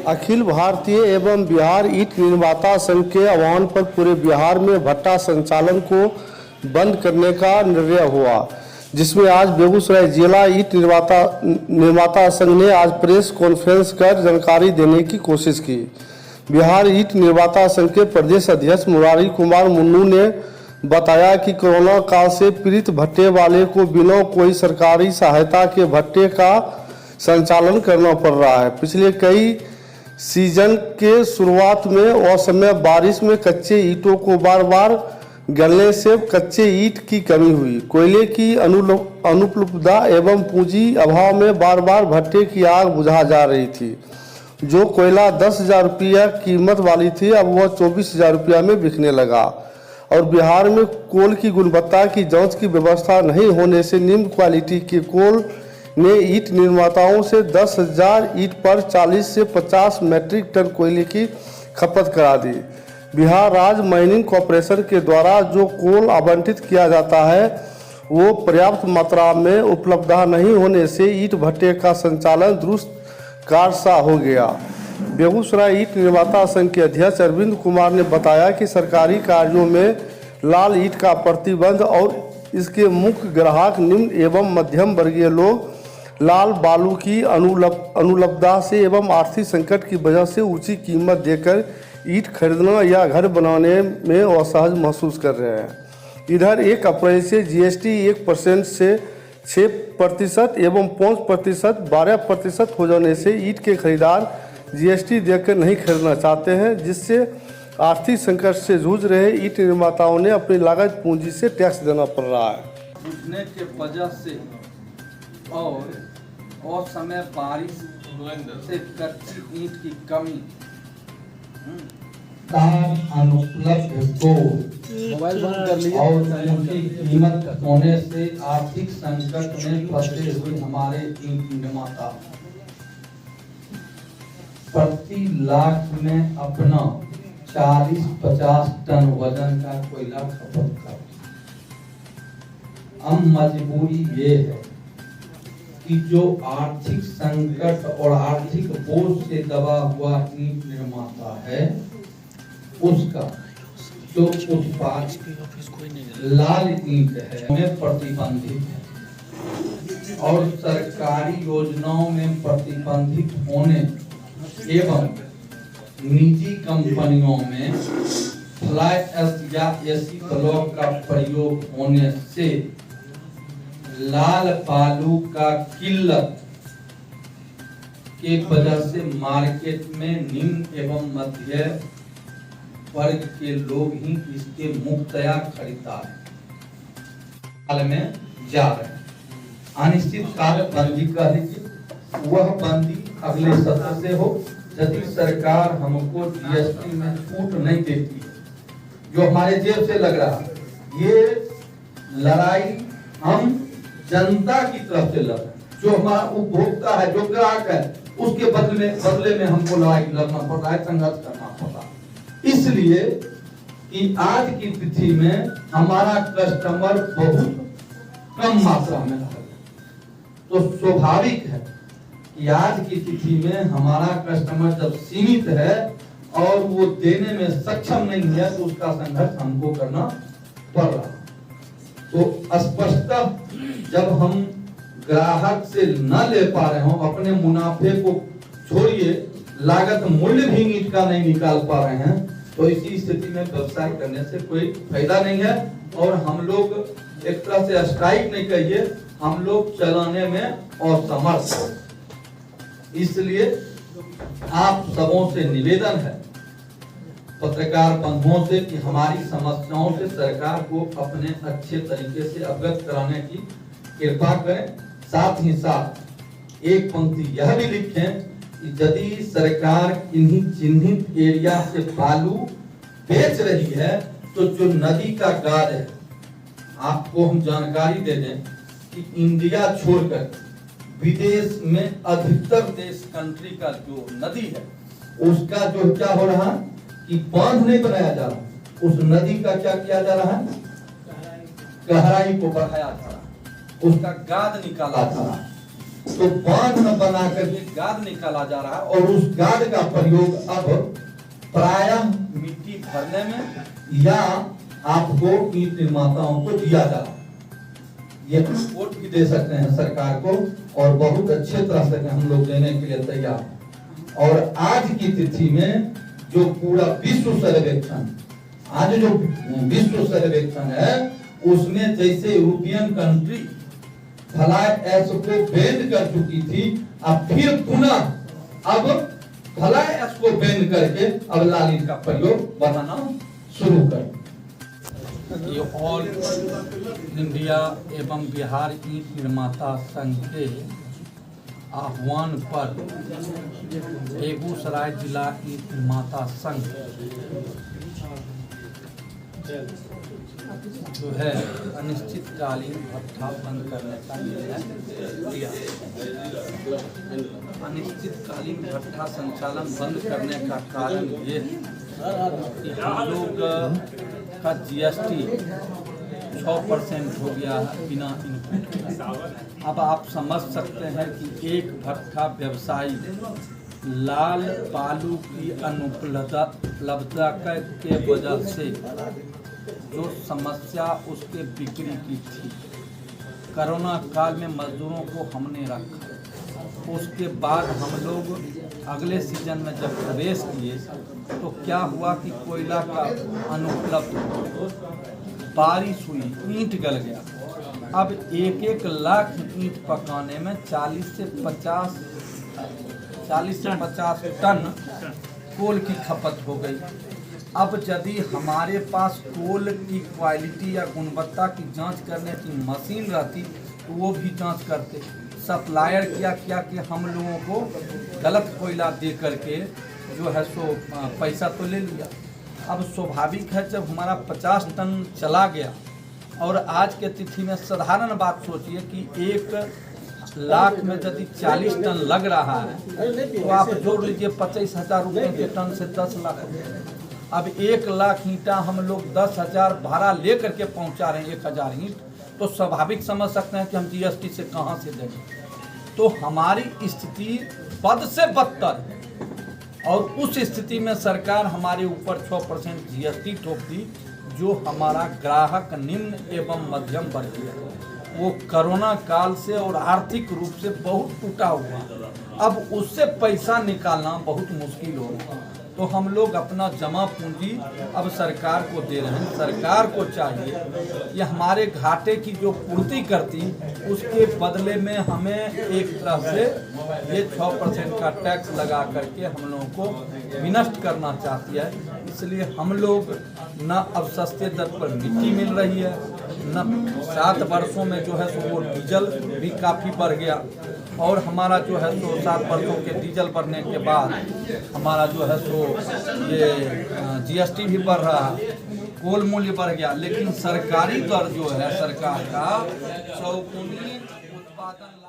अखिल भारतीय एवं बिहार ईंट निर्माता संघ के आह्वान पर पूरे बिहार में भट्टा संचालन को बंद करने का निर्णय हुआ, जिसमें आज बेगूसराय जिला ईंट निर्माता संघ ने आज प्रेस कॉन्फ्रेंस कर जानकारी देने की कोशिश की। बिहार ईंट निर्माता संघ के प्रदेश अध्यक्ष मुरारी कुमार मुन्नू ने बताया कि कोरोना काल से पीड़ित भट्टे वाले को बिना कोई सरकारी सहायता के भट्टे का संचालन करना पड़ रहा है। पिछले कई सीजन के शुरुआत में असमय बारिश में कच्चे ईंटों को बार बार गलने से कच्चे ईंट की कमी हुई, कोयले की अनुपलब्धता एवं पूंजी अभाव में बार बार भट्टे की आग बुझा जा रही थी। जो कोयला 10,000 रुपया कीमत वाली थी, अब वह 24,000 रुपया में बिकने लगा। और बिहार में कोल की गुणवत्ता की जांच की व्यवस्था नहीं होने से निम्न क्वालिटी के कोल ने ईंट निर्माताओं से 10,000 ईंट पर 40 से 50 मैट्रिक टन कोयले की खपत करा दी। बिहार राज्य माइनिंग कॉरपोरेशन के द्वारा जो कोल आवंटित किया जाता है वो पर्याप्त मात्रा में उपलब्ध नहीं होने से ईंट भट्टे का संचालन दुरुस्त कार्य सा हो गया। बेगूसराय ईंट निर्माता संघ के अध्यक्ष अरविंद कुमार ने बताया कि सरकारी कार्यों में लाल ईंट का प्रतिबंध और इसके मुख्य ग्राहक निम्न एवं मध्यम वर्गीय लोग लाल बालू की अनुपलब्धता से एवं आर्थिक संकट की वजह से ऊंची कीमत देकर ईंट खरीदना या घर बनाने में असहज महसूस कर रहे हैं। इधर 1 अप्रैल से जीएसटी 1% से 6% एवं 5% 12% हो जाने से ईंट के खरीदार जीएसटी देकर नहीं खरीदना चाहते हैं, जिससे आर्थिक संकट से जूझ रहे ईंट निर्माताओं ने अपनी लागत पूंजी से टैक्स देना पड़ रहा है। बुझने के वजह से और असमय बारिश से कच्ची ईंट की कमी अनुपलब्ध को मोबाइल बंद कर लिया और उनकी कीमत होने से आर्थिक संकट में फंसे हुए हमारे ईंट निर्माता प्रति लाख में अपना 40-50 टन वजन का कोयला खपत कर। अब मजबूरी ये है कि जो आर्थिक संकट और आर्थिक बोझ से दबा हुआ ईंट निर्माता है, उसका जो उत्पाद लाल ईंट है में प्रतिबंधित है और सरकारी योजनाओं में प्रतिबंधित होने एवं निजी कंपनियों में फ्लाई ऐश या एसी ब्लॉक का प्रयोग होने से लाल बालू का किल्लत के वजह से मार्केट में निम्न एवं मध्य वर्ग के लोग ही इसके मुफ्तया खरीदार हाल में जा रहे हैं। अनिश्चित काल बंदी कर दीजिए, वह बंदी अगले सत्र से हो यदि सरकार हमको जीएसटी में छूट नहीं देती है, जो हमारे जेब से लग रहा है। ये लड़ाई हम जनता की तरफ से लड़ रहे हैं, जो हमारा उपभोक्ता है, जो ग्राहक है, उसके बदले में हमको लड़ाई लड़ना पड़ रहा है, संघर्ष करना पड़ रहा है। इसलिए कि आज की तिथि में हमारा कस्टमर बहुत कम मात्रा में है, तो स्वाभाविक है कि आज की तिथि में हमारा कस्टमर जब सीमित है और वो देने में सक्षम नहीं है, तो उसका संघर्ष हमको करना पड़ रहा है। तो स्पष्टतः जब हम ग्राहक से न ले पा रहे हो, अपने मुनाफे को छोड़िए लागत मूल्य भी ईंट का नहीं निकाल पा रहे हैं, तो इसी स्थिति में व्यवसाय करने से कोई फायदा नहीं है। और हम लोग एक तरह से स्ट्राइक नहीं कहिए, हम लोग चलाने में असमर्थ हैं। इसलिए आप सबों से निवेदन है, पत्रकार बंधुओं से, कि हमारी समस्याओं से सरकार को अपने अच्छे तरीके से अवगत कराने की कृपा करें। साथ ही साथ एक पंक्ति यह भी लिखें कि यदि सरकार इन्हीं चिन्हित एरिया से बालू बेच रही है, तो जो नदी का गाद है, आपको हम जानकारी दे दें कि इंडिया छोड़कर विदेश में अधिकतर देश कंट्री का जो नदी है, उसका जो क्या हो रहा है कि बांध नहीं बनाया जा रहा, उस नदी का क्या किया जा रहा है, गहराई को बढ़ाया जा रहा, उसका गाद निकाला जा रहा। तो बांध न बनाकर गाद निकाला जा रहा है और उस गाद का प्रयोग अब प्रायः मिट्टी भरने में या आपको ईंट निर्माताओं को दिया जा रहा है। ये रिपोर्ट भी दे सकते हैं सरकार को और बहुत अच्छे तरह से हम लोग देने के लिए तैयार हैं। और आज की तिथि में जो पूरा विश्व सर्वेक्षण, आज जो विश्व सर्वेक्षण है उसमें जैसे यूरोपियन कंट्री फ्लाई ऐश को बैन कर चुकी थी, अब फिर पुनः अब फ्लाई ऐश को बैन करके अब लाल ईंट का प्रयोग बढ़ाना शुरू कर। ये ऑल इंडिया एवं बिहार ईंट निर्माता संघ के आह्वान पर बेगूसराय जिला ईंट निर्माता संघ जो है अनिश्चितकालीन भट्ठा बंद करने का निर्णय लिया। अनिश्चितकालीन भट्ठा संचालन बंद करने का कारण ये कि हम लोग का GST 6% हो गया है बिना इनपुट के। अब आप समझ सकते हैं कि एक भट्ठा व्यवसायी लाल बालू की अनुपलब्धता के वजह से जो समस्या उसके बिक्री की थी, कोरोना काल में मजदूरों को हमने रखा। उसके बाद हम लोग अगले सीजन में जब प्रवेश किए तो क्या हुआ कि कोयला का अनुपलब्ध, बारिश हुई, ईंट गल गया। अब 1-1 लाख ईंट पकाने में 40 से 50 टन कोल की खपत हो गई। अब यदि हमारे पास कोल की क्वालिटी या गुणवत्ता की जांच करने की मशीन रहती तो वो भी जांच करते। सप्लायर क्या कि हम लोगों को गलत कोयला दे करके जो है सो पैसा तो ले लिया। अब स्वाभाविक है जब हमारा 50 टन चला गया और आज के तिथि में साधारण बात सोचिए कि 1 लाख में यदि 40 टन लग रहा है तो आप जोड़ लीजिए 25,000 रुपये के टन से 10 लाख रुपये। अब 1 लाख ईंटा हम लोग 10,000 भाड़ा ले करके पहुंचा रहे हैं 1,000 ईंट, तो स्वाभाविक समझ सकते हैं कि हम GST से कहां से देंगे। तो हमारी स्थिति बद से बदतर है और उस स्थिति में सरकार हमारे ऊपर 6% GST ठोक दी, जो हमारा ग्राहक निम्न एवं मध्यम वर्गीय है। वो कोरोना काल से और आर्थिक रूप से बहुत टूटा हुआ, अब उससे पैसा निकालना बहुत मुश्किल हो रहा है। तो हम लोग अपना जमा पूंजी अब सरकार को दे रहे हैं। सरकार को चाहिए कि हमारे घाटे की जो पूर्ति करती उसके बदले में हमें एक तरह से ये 6% का टैक्स लगा करके हम लोगों को विनष्ट करना चाहती है। इसलिए हम लोग न अब सस्ते दर पर मिट्टी मिल रही है, न 7 वर्षों में जो है सो वो डीजल भी काफ़ी बढ़ गया और हमारा जो है सो 7 वर्षों के डीजल बढ़ने के बाद हमारा जो है सो ये GST भी बढ़ रहा है, कोल मूल्य बढ़ गया। लेकिन सरकारी दर जो है सरकार का 100 गुनी उत्पादन